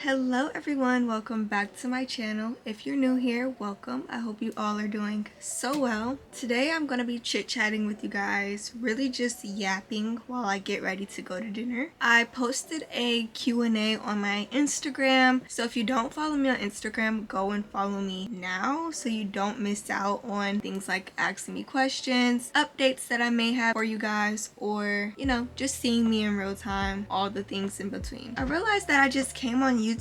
Hello everyone, welcome back to my channel. If you're new here, welcome. I hope you all are doing so well. Today I'm going to be chit-chatting with you guys, really just yapping while I get ready to go to dinner. I posted a Q&A on my Instagram, so if you don't follow me on Instagram, go and follow me now so you don't miss out on things like asking me questions, updates that I may have for you guys, or just seeing me in real time, all the things in between. I realized that I just came on YouTube,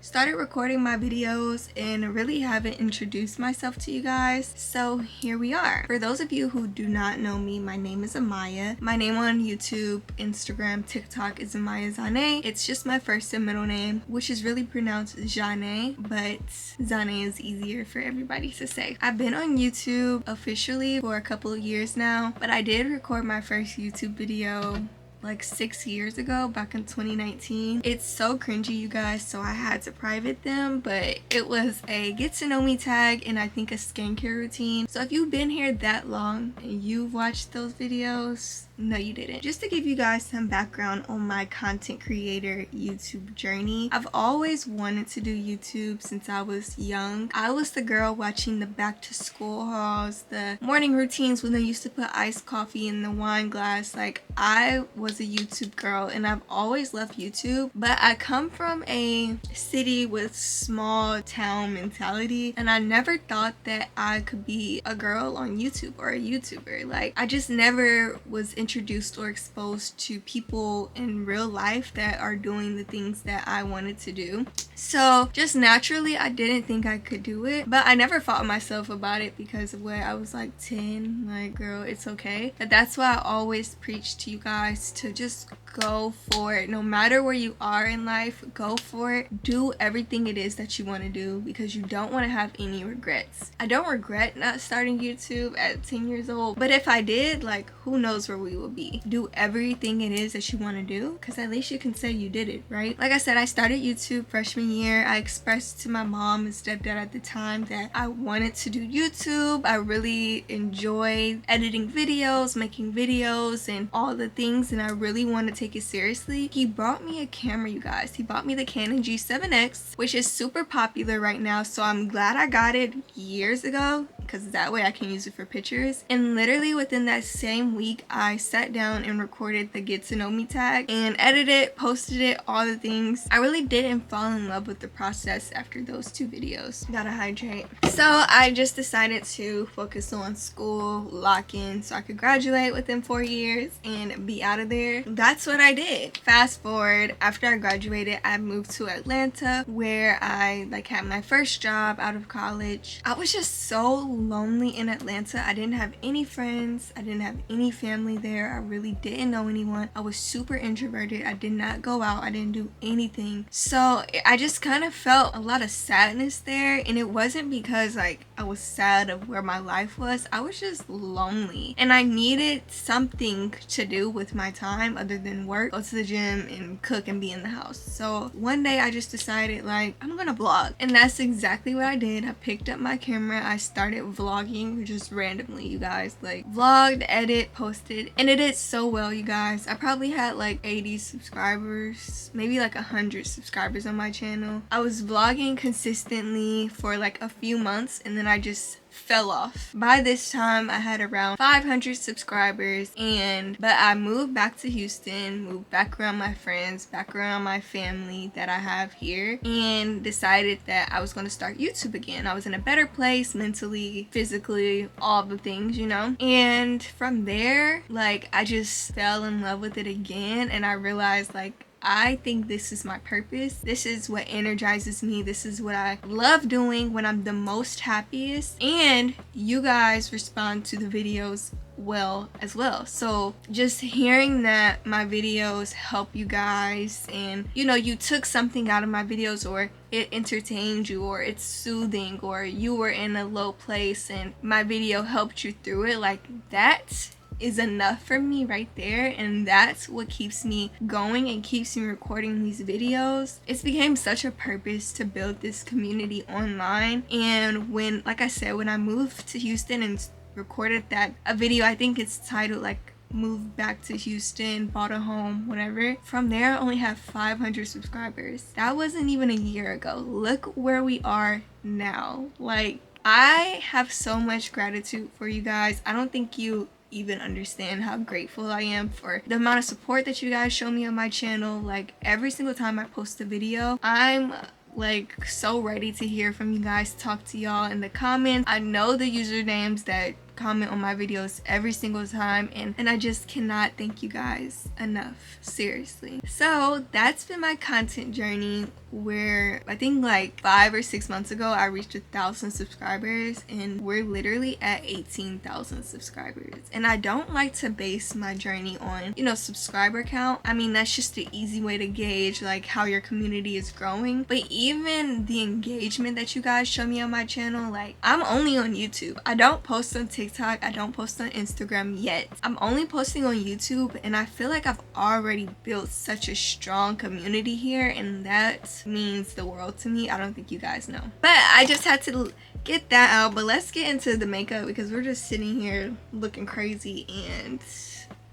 started recording my videos, and really haven't introduced myself to you guys, so here we are. For those of you who do not know me, my name is Amaya. My name on YouTube, Instagram, TikTok is Amaya Zane. It's just my first and middle name, which is really pronounced Jane, but Zane is easier for everybody to say. I've been on YouTube officially for a couple of years now, but I did record my first YouTube video like 6 years ago, back in 2019. It's so cringy, you guys, so I had to private them, but it was a get to know me tag and I think a skincare routine. So if you've been here that long and you've watched those videos, no you didn't. Just to give you guys some background on my content creator YouTube journey, I've always wanted to do YouTube since I was young. I was the girl watching the back to school hauls, the morning routines when they used to put iced coffee in the wine glass. Like, I was a YouTube girl and I've always loved YouTube, but I come from a city with small town mentality and I never thought that I could be a girl on YouTube or a YouTuber. Like, I just never was introduced or exposed to people in real life that are doing the things that I wanted to do. So just naturally I didn't think I could do it, but I never fought myself about it because of when I was like 10, like, girl, it's okay. But that's why I always preach to you guys to just go for it. No matter where you are in life, go for it. Do everything it is that you want to do because you don't want to have any regrets. I don't regret not starting YouTube at 10 years old, but if I did, like, who knows where we will be. Do everything it is that you want to do because at least you can say you did it, right? Like I said, I started YouTube freshman year. I expressed to my mom and stepdad at the time that I wanted to do YouTube. I really enjoyed editing videos, making videos, and all the things, and I really want to take it seriously. He bought me a camera, you guys. He bought me the Canon G7X, which is super popular right now, so I'm glad I got it years ago because that way I can use it for pictures. And literally within that same week, I sat down and recorded the get to know me tag and edited it, posted it, all the things. I really didn't fall in love with the process after those two videos. Gotta hydrate. So I just decided to focus on school, lock in so I could graduate within 4 years and be out of there. That's what I did. Fast forward, after I graduated, I moved to Atlanta where I had my first job out of college. I was just so lonely in Atlanta. I didn't have any friends. I didn't have any family there. I really didn't know anyone. I was super introverted. I did not go out. I didn't do anything. So I just kind of felt a lot of sadness there, and it wasn't because I was sad of where my life was. I was just lonely and I needed something to do with my time other than work, go to the gym and cook and be in the house. So one day I just decided, like, I'm gonna vlog, and that's exactly what I did. I picked up my camera. I started vlogging just randomly, you guys. Like, vlogged, edit, posted, and it did so well, you guys. I probably had like 80 subscribers, maybe like 100 subscribers on my channel. I was vlogging consistently for like a few months and then I just fell off. By this time I had around 500 subscribers, but I moved back to Houston, moved back around my friends, back around my family that I have here, and decided that I was going to start YouTube again. I was in a better place mentally, physically, all the things, and from there, like, I just fell in love with it again, and I realized, like, I think this is my purpose. This is what energizes me. This is what I love doing when I'm the most happiest. And you guys respond to the videos well as well. So just hearing that my videos help you guys, and you took something out of my videos, or it entertained you, or it's soothing, or you were in a low place and my video helped you through it, like, that is enough for me right there, and that's what keeps me going and keeps me recording these videos. It's became such a purpose to build this community online. And when, like I said, when I moved to Houston and recorded a video, I think it's titled like moved back to Houston, bought a home, whatever. From there, I only have 500 subscribers. That wasn't even a year ago. Look where we are now. Like, I have so much gratitude for you guys. I don't think you even understand how grateful I am for the amount of support that you guys show me on my channel. Like, every single time I post a video, I'm like so ready to hear from you guys, talk to y'all in the comments. I know the usernames that comment on my videos every single time, and I just cannot thank you guys enough, seriously. So that's been my content journey, where I think like 5 or 6 months ago I reached 1,000 subscribers, and we're literally at 18,000 subscribers. And I don't like to base my journey on, you know, subscriber count. I mean, that's just the easy way to gauge like how your community is growing. But even the engagement that you guys show me on my channel, like, I'm only on YouTube. I don't post on TikTok, I don't post on Instagram yet. I'm only posting on YouTube, and I feel like I've already built such a strong community here, and that means the world to me. I don't think you guys know. But I just had to get that out. But let's get into the makeup, because we're just sitting here looking crazy, and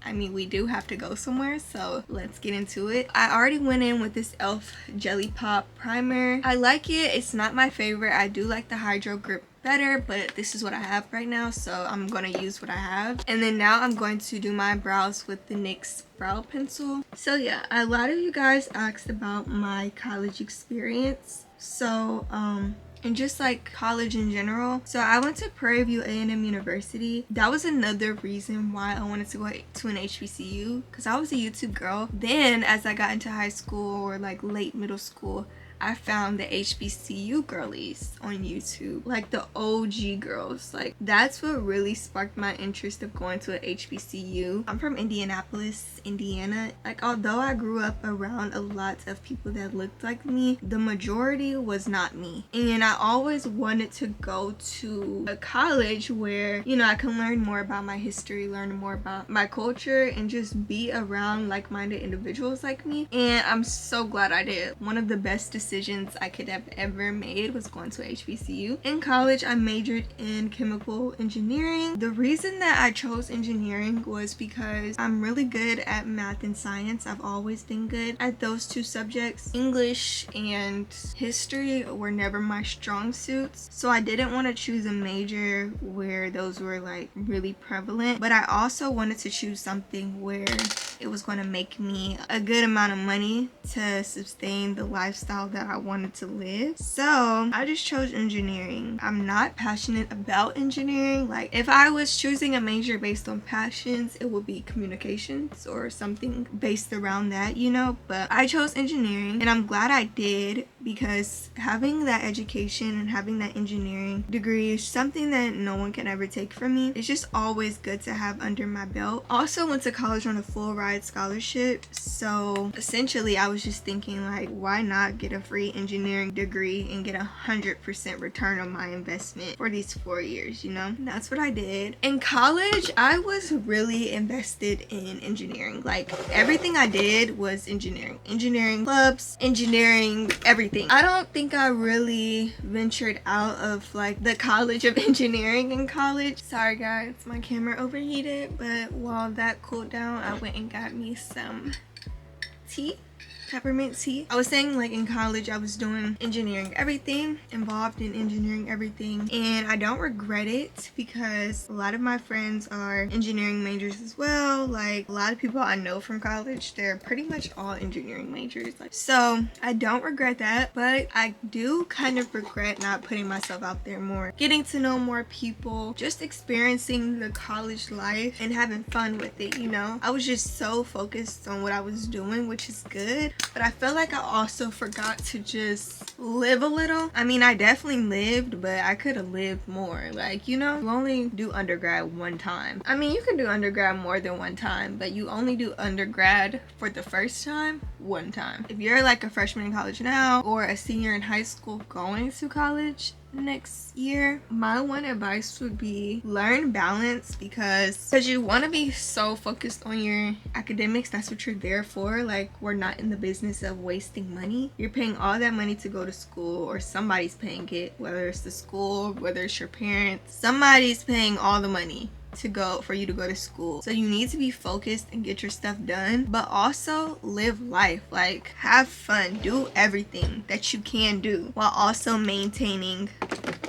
I mean, we do have to go somewhere, so let's get into it. I already went in with this e.l.f. Jelly Pop primer. I like it. It's not my favorite. I do like the Hydro Grip better, but this is what I have right now, so I'm gonna use what I have. And then now I'm going to do my brows with the NYX brow pencil. So yeah, a lot of you guys asked about my college experience, so and just like college in general. So I went to Prairie View A&M University. That was another reason why I wanted to go to an HBCU, because I was a YouTube girl. Then as I got into high school or like late middle school, I found the HBCU girlies on YouTube, like the OG girls. Like, that's what really sparked my interest of going to a HBCU. I'm from Indianapolis, Indiana. Like, although I grew up around a lot of people that looked like me, the majority was not me. And I always wanted to go to a college where, you know, I can learn more about my history, learn more about my culture, and just be around like-minded individuals like me. And I'm so glad I did. One of the best decisions I could have ever made was going to HBCU. In college, I majored in chemical engineering. The reason that I chose engineering was because I'm really good at math and science. I've always been good at those two subjects. English and history were never my strong suits, so I didn't want to choose a major where those were like really prevalent. But I also wanted to choose something where it was going to make me a good amount of money to sustain the lifestyle that I wanted to live. So I just chose engineering. I'm not passionate about engineering. Like, if I was choosing a major based on passions, it would be communications or something based around that, you know. But I chose engineering, and I'm glad I did, because having that education and having that engineering degree is something that no one can ever take from me. It's just always good to have under my belt. Also went to college on a full ride scholarship, so essentially I was just thinking, like, why not get a free engineering degree and get 100% return on my investment for these 4 years, you know? And that's what I did. In college, I was really invested in engineering. Like, everything I did was engineering clubs, engineering everything. I don't think I really ventured out of like the College of Engineering in college. Sorry guys, my camera overheated, but while that cooled down, I went and got me some tea. Peppermint tea. I was saying, like, in college I was doing engineering everything, involved in engineering everything, and I don't regret it, because a lot of my friends are engineering majors as well. Like, a lot of people I know from college, they're pretty much all engineering majors. Like, so I don't regret that, but I do kind of regret not putting myself out there more, getting to know more people, just experiencing the college life and having fun with it, you know. I was just so focused on what I was doing, which is good, but I feel like I also forgot to just live a little. I mean, I definitely lived, but I could have lived more. Like, you know, you only do undergrad one time. I mean, you can do undergrad more than one time, but you only do undergrad for the first time one time. If you're like a freshman in college now, or a senior in high school going to college next year, my one advice would be learn balance, because you want to be so focused on your academics. That's what you're there for. Like, we're not in the business of wasting money. You're paying all that money to go to school, or somebody's paying it, whether it's the school, whether it's your parents. Somebody's paying all the money for you to go to school. So you need to be focused and get your stuff done, but also live life. Like, have fun, do everything that you can do while also maintaining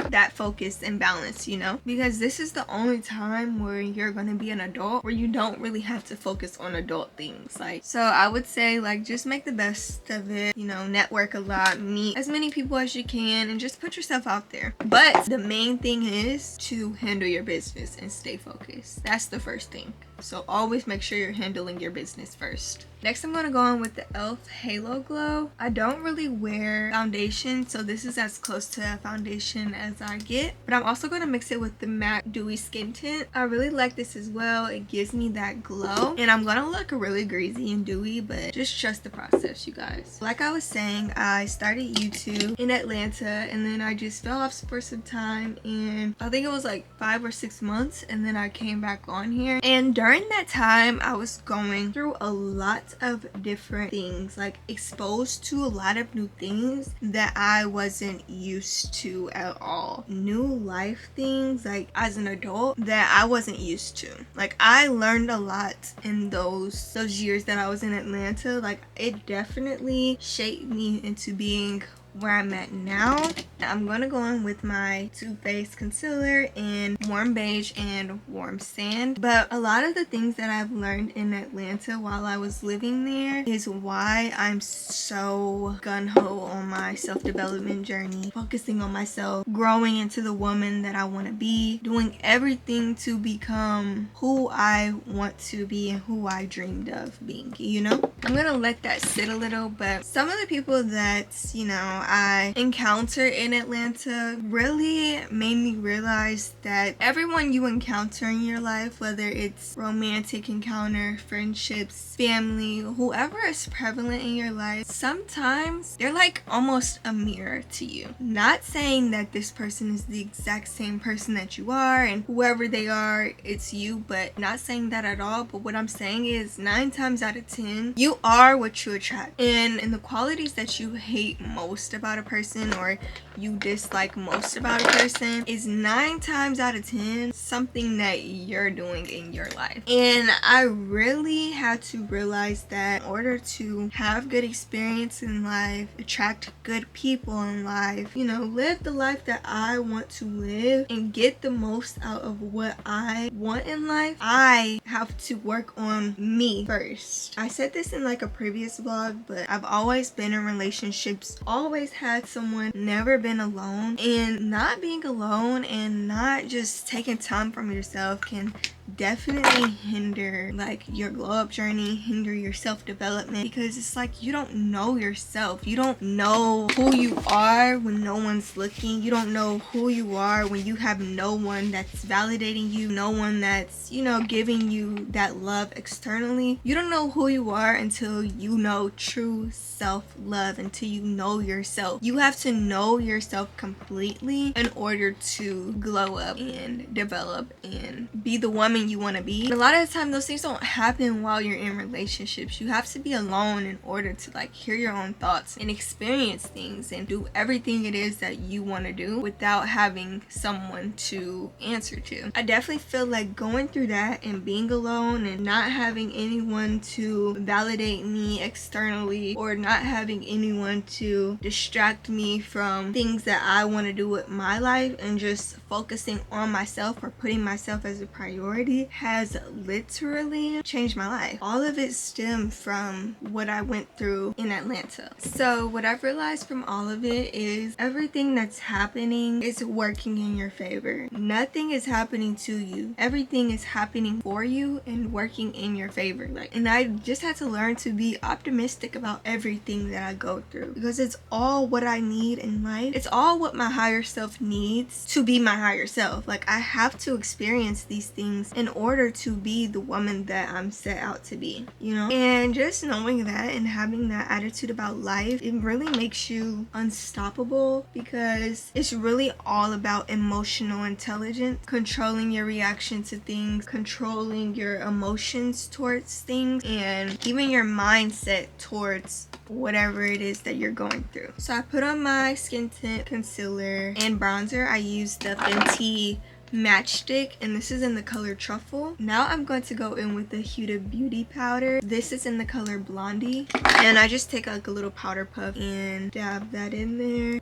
that focus and balance, you know, because this is the only time where you're gonna be an adult where you don't really have to focus on adult things. Like, so I would say, like, just make the best of it, you know, network a lot, meet as many people as you can, and just put yourself out there. But the main thing is to handle your business and stay focused. That's the first thing. So always make sure you're handling your business first. Next, I'm gonna go on with the e.l.f. Halo Glow. I don't really wear foundation, so this is as close to a foundation as I get. But I'm also gonna mix it with the MAC Dewy Skin Tint. I really like this as well. It gives me that glow. And I'm gonna look really greasy and dewy, but just trust the process, you guys. Like I was saying, I started YouTube in Atlanta, and then I just fell off for some time. And I think it was like 5 or 6 months, and then I came back on here. And during that time, I was going through a lot of different things, like exposed to a lot of new things that I wasn't used to at all. New life things, like as an adult, that I wasn't used to. Like, I learned a lot in those years that I was in Atlanta. Like, it definitely shaped me into being where I'm at now. I'm gonna go in with my Too Faced concealer in warm beige and warm sand. But a lot of the things that I've learned in Atlanta while I was living there is why I'm so gung-ho on my self-development journey, focusing on myself, growing into the woman that I want to be, doing everything to become who I want to be and who I dreamed of being, you know? I'm gonna let that sit a little, but some of the people that, you know, I encountered in Atlanta really made me realize that everyone you encounter in your life, whether it's romantic encounter, friendships, family, whoever is prevalent in your life, sometimes they're like almost a mirror to you. Not saying that this person is the exact same person that you are and whoever they are, it's you, but not saying that at all. But what I'm saying is 9 times out of 10, you are what you attract. And the qualities that you hate most about a person or you dislike most about a person is 9 times out of 10 something that you're doing in your life. And I really had to realize that in order to have good experience in life, attract good people in life, you know, live the life that I want to live and get the most out of what I want in life, I have to work on me first. I said this in like a previous vlog, but I've always been in relationships, always had someone, never been alone. And not being alone and not just taking time from yourself can definitely hinder like your glow up journey, hinder your self-development, because it's like you don't know yourself. You don't know who you are when no one's looking. You don't know who you are when you have no one that's validating you, no one that's, you know, giving you that love externally. You don't know who you are until you know true self-love, until you know yourself. You have to know yourself completely in order to glow up and develop and be the woman you want to be. And a lot of the time those things don't happen while you're in relationships. You have to be alone in order to like hear your own thoughts and experience things and do everything it is that you want to do without having someone to answer to. I definitely feel like going through that and being alone and not having anyone to validate me externally or not having anyone to distract me from things that I want to do with my life and just focusing on myself or putting myself as a priority has literally changed my life. All of it stemmed from what I went through in Atlanta. So what I've realized from all of it is everything that's happening is working in your favor. Nothing is happening to you. Everything is happening for you and working in your favor. Like, and I just had to learn to be optimistic about everything that I go through, because it's all what I need in life. It's all what my higher self needs to be my higher self. Like, I have to experience these things in order to be the woman that I'm set out to be, you know? And just knowing that and having that attitude about life, it really makes you unstoppable, because it's really all about emotional intelligence, controlling your reaction to things, controlling your emotions towards things, and even your mindset towards whatever it is that you're going through. So I put on my skin tint, concealer, and bronzer. I used the Fenty matchstick, and this is in the color Truffle. Now I'm going to go in with the Huda Beauty powder. This is in the color Blondie, and I just take like a little powder puff and dab that in there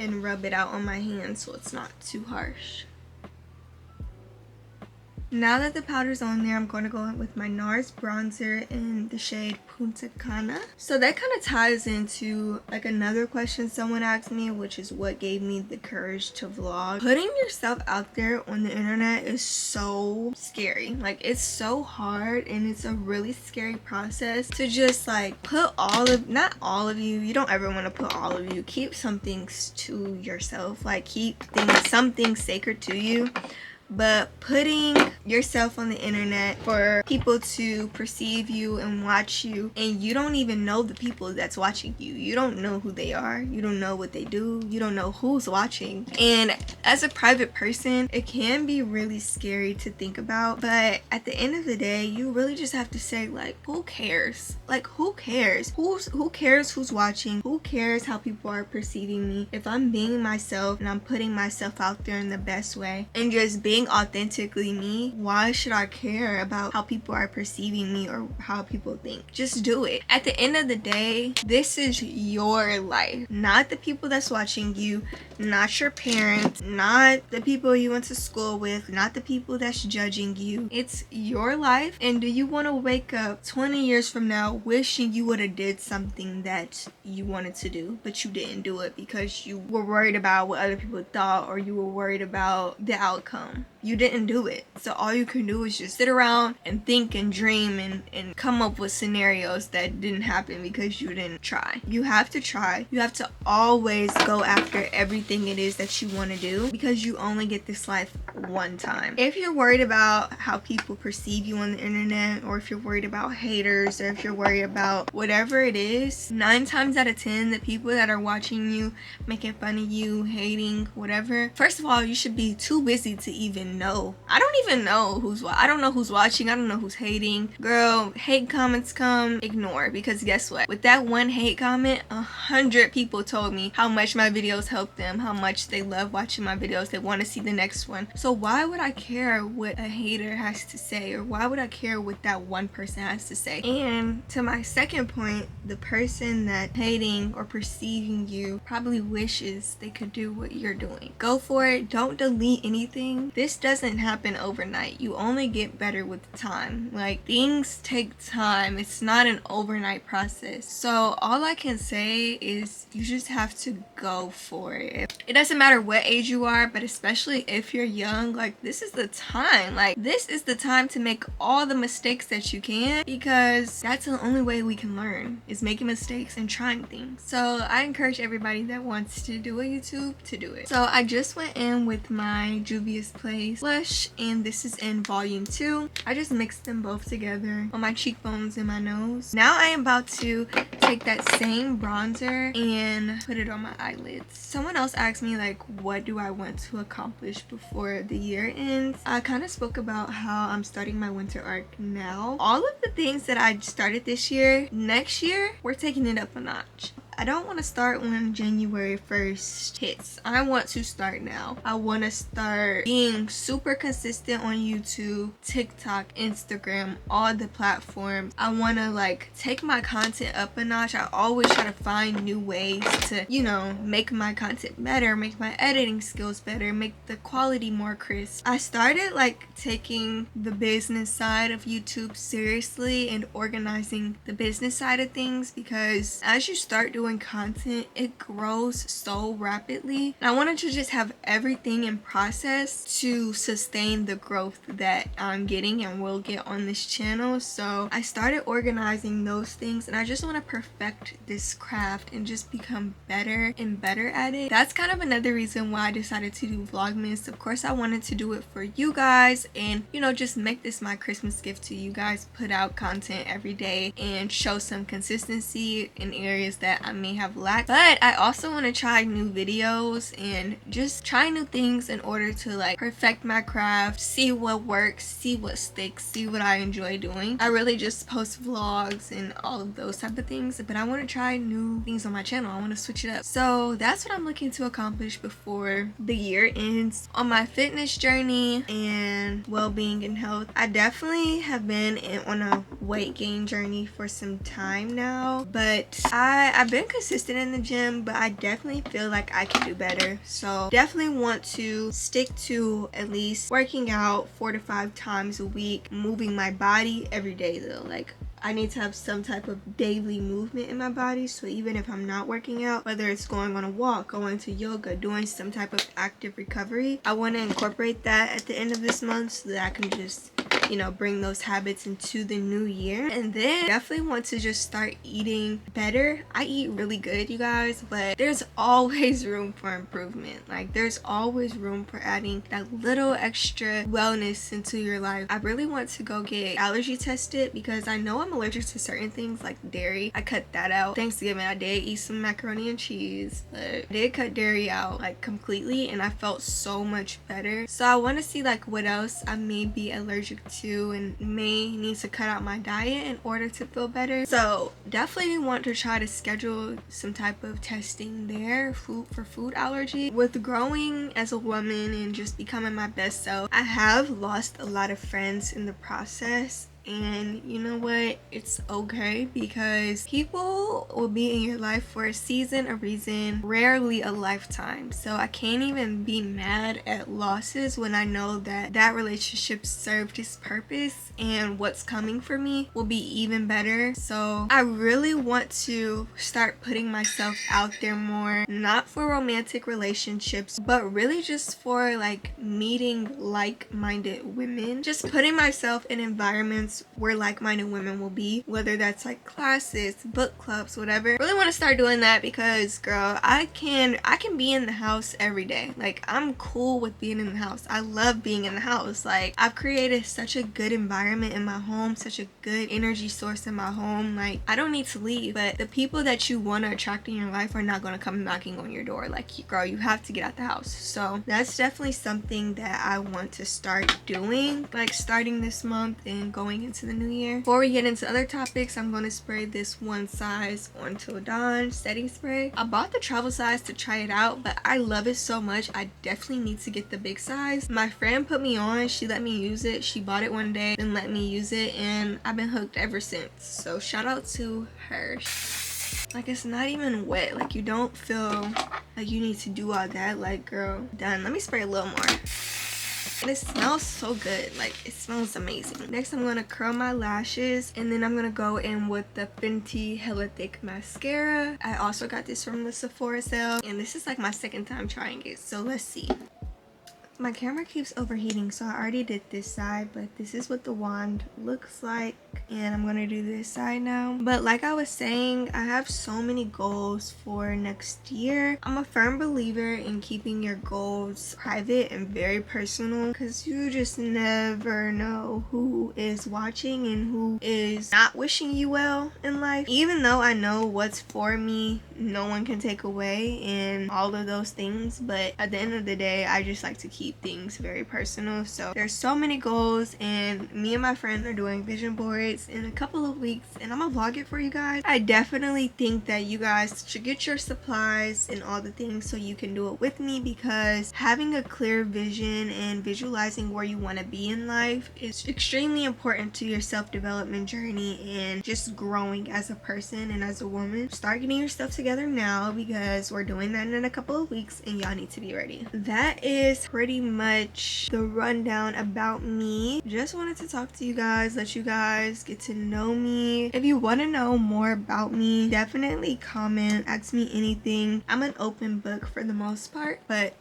and rub it out on my hand so it's not too harsh. Now that the powder's on there, I'm going to go in with my NARS bronzer in the shade Punta Cana. So that kind of ties into like another question someone asked me, which is what gave me the courage to vlog. Putting yourself out there on the internet is so scary. Like, it's so hard, and it's a really scary process to just like put not all of you don't ever want to put all of you. Keep some things to yourself. Like, keep some things sacred to you. But putting yourself on the internet for people to perceive you and watch you, and you don't even know the people that's watching you. You don't know who they are. You don't know what they do. You don't know who's watching. And as a private person, it can be really scary to think about. But at the end of the day, you really just have to say, like, who cares? Like, who cares? Who cares who's watching? Who cares how people are perceiving me? If I'm being myself and I'm putting myself out there in the best way and just being authentically me, why should I care about how people are perceiving me or how people think? Just do it. At the end of the day, this is your life, not the people that's watching you, not your parents, not the people you went to school with, not the people that's judging you. It's your life. And do you want to wake up 20 years from now wishing you would have did something that you wanted to do but you didn't do it because you were worried about what other people thought, or you were worried about the outcome? You didn't do it. So all you can do is just sit around and think and dream and come up with scenarios that didn't happen because you didn't try. You have to try. You have to always go after everything it is that you want to do, because you only get this life one time. If you're worried about how people perceive you on the internet, or if you're worried about haters, or if you're worried about whatever it is, 9 times out of 10, the people that are watching you, making fun of you, hating, whatever, first of all, you should be too busy to even know. I don't even know I don't know who's watching. I don't know who's hating. Girl, hate comments come, ignore, because guess what? With that one hate comment, 100 people told me how much my videos helped them, how much they love watching my videos, they want to see the next one. So why would I care what a hater has to say, or why would I care what that one person has to say? And to my second point, the person that's hating or perceiving you probably wishes they could do what you're doing. Go for it. Don't delete anything. This doesn't happen overnight. You only get better with time. Like, things take time. It's not an overnight process. So all I can say is you just have to go for it. It doesn't matter what age you are, but especially if you're young, like, this is the time. Like, this is the time to make all the mistakes that you can, because that's the only way we can learn, is making mistakes and trying things. So I encourage everybody that wants to do a YouTube to do it. So I just went in with my Juvia's Place blush, and this is in volume 2. I just mixed them both together on my cheekbones and my nose. Now I am about to take that same bronzer and put it on my eyelids. Someone else asked me, like, what do I want to accomplish before the year ends? I kind of spoke about how I'm starting my winter arc now. All of the things that I started this year, next year, we're taking it up a notch. I don't want to start when January 1st hits. I want to start now. I want to start being super consistent on YouTube, TikTok, Instagram, all the platforms. I want to, like, take my content up a notch. I always try to find new ways to, you know, make my content better, make my editing skills better, make the quality more crisp. I started, like, taking the business side of YouTube seriously and organizing the business side of things, because as you start doing content, it grows so rapidly, and I wanted to just have everything in process to sustain the growth that I'm getting and will get on this channel. So I started organizing those things, and I just want to perfect this craft and just become better and better at it. That's kind of another reason why I decided to do vlogmas. Of course, I wanted to do it for you guys and, you know, just make this my Christmas gift to you guys, put out content every day and show some consistency in areas that I'm may have lacked. But I also want to try new videos and just try new things in order to like perfect my craft, see what works, see what sticks, see what I enjoy doing. I really just post vlogs and all of those type of things, but I want to try new things on my channel. I want to switch it up. So that's what I'm looking to accomplish before the year ends on my fitness journey and well-being and health. I definitely have been on a weight gain journey for some time now, but I've been consistent in the gym, but I definitely feel like I can do better. So definitely want to stick to at least working out 4 to 5 times a week, moving my body every day though. Like I need to have some type of daily movement in my body, so even if I'm not working out, whether it's going on a walk, going to yoga, doing some type of active recovery, I want to incorporate that at the end of this month so that I can just, you know, bring those habits into the new year. And then definitely want to just start eating better. I eat really good, you guys, but there's always room for improvement. Like there's always room for adding that little extra wellness into your life. I really want to go get allergy tested because I know I'm allergic to certain things like dairy. I cut that out. Thanksgiving I did eat some macaroni and cheese, but I did cut dairy out like completely and I felt so much better. So I want to see like what else I may be allergic to and may need to cut out my diet in order to feel better. So definitely want to try to schedule some type of testing there for food allergy. With growing as a woman and just becoming my best self, I have lost a lot of friends in the process. And you know what, it's okay because people will be in your life for a season, a reason, rarely a lifetime. So I can't even be mad at losses when I know that that relationship served its purpose and what's coming for me will be even better. So I really want to start putting myself out there more, not for romantic relationships, but really just for like meeting like-minded women, just putting myself in environments where like-minded women will be, whether that's like classes, book clubs, whatever. Really want to start doing that because girl, I can be in the house every day. Like I'm cool with being in the house. I love being in the house. Like I've created such a good environment in my home, such a good energy source in my home. Like I don't need to leave, but the people that you want to attract in your life are not going to come knocking on your door. Like girl, you have to get out the house. So that's definitely something that I want to start doing, like starting this month and going into the new year. Before we get into other topics, I'm going to spray this one size Until Dawn setting spray. I bought the travel size to try it out, but I love it so much I definitely need to get the big size. My friend put me on, she let me use it. She bought it one day and let me use it, and I've been hooked ever since. So shout out to her. Like it's not even wet. Like you don't feel like you need to do all that. Like girl, done. Let me spray a little more. And it smells so good. Like it smells amazing. Next I'm gonna curl my lashes, and then I'm gonna go in with the Fenty Hella Thick mascara. I also got this from the Sephora sale, and this is like my second time trying it, so let's see. My camera keeps overheating, so I already did this side, but this is what the wand looks like, and I'm gonna do this side now. But like I was saying, I have so many goals for next year. I'm a firm believer in keeping your goals private and very personal, because you just never know who is watching and who is not wishing you well in life. Even though I know what's for me, no one can take away and all of those things, but at the end of the day, I just like to keep things very personal. So there's so many goals, and me and my friend are doing vision boards in a couple of weeks, and I'm gonna vlog it for you guys. I definitely think that you guys should get your supplies and all the things so you can do it with me, because having a clear vision and visualizing where you want to be in life is extremely important to your self-development journey and just growing as a person and as a woman. Start getting your stuff together now, because we're doing that in a couple of weeks and y'all need to be ready. That is pretty much the rundown about me. Just wanted to talk to you guys, let you guys get to know me. If you want to know more about me, definitely comment, ask me anything. I'm an open book for the most part, but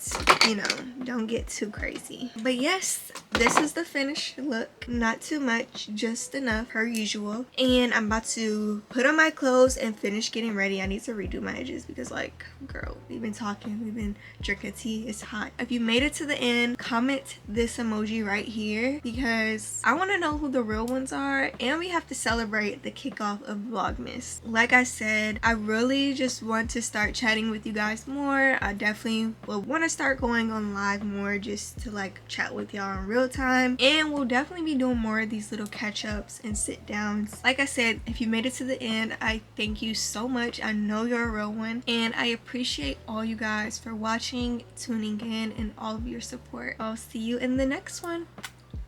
you know, don't get too crazy. But yes, this is the finished look. Not too much, just enough per usual. And I'm about to put on my clothes and finish getting ready. I need to redo my edges because like girl, we've been talking, we've been drinking tea, it's hot. If you made it to the end, comment this emoji right here because I want to know who the real ones are, and and we have to celebrate the kickoff of Vlogmas. Like I said, I really just want to start chatting with you guys more. I definitely will want to start going on live more just to like chat with y'all in real time, and we'll definitely be doing more of these little catch-ups and sit downs. Like I said, if you made it to the end, I thank you so much. I know you're a real one, and I appreciate all you guys for watching, tuning in, and all of your support. I'll see you in the next one.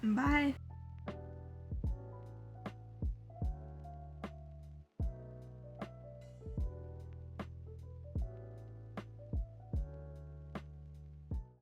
Bye.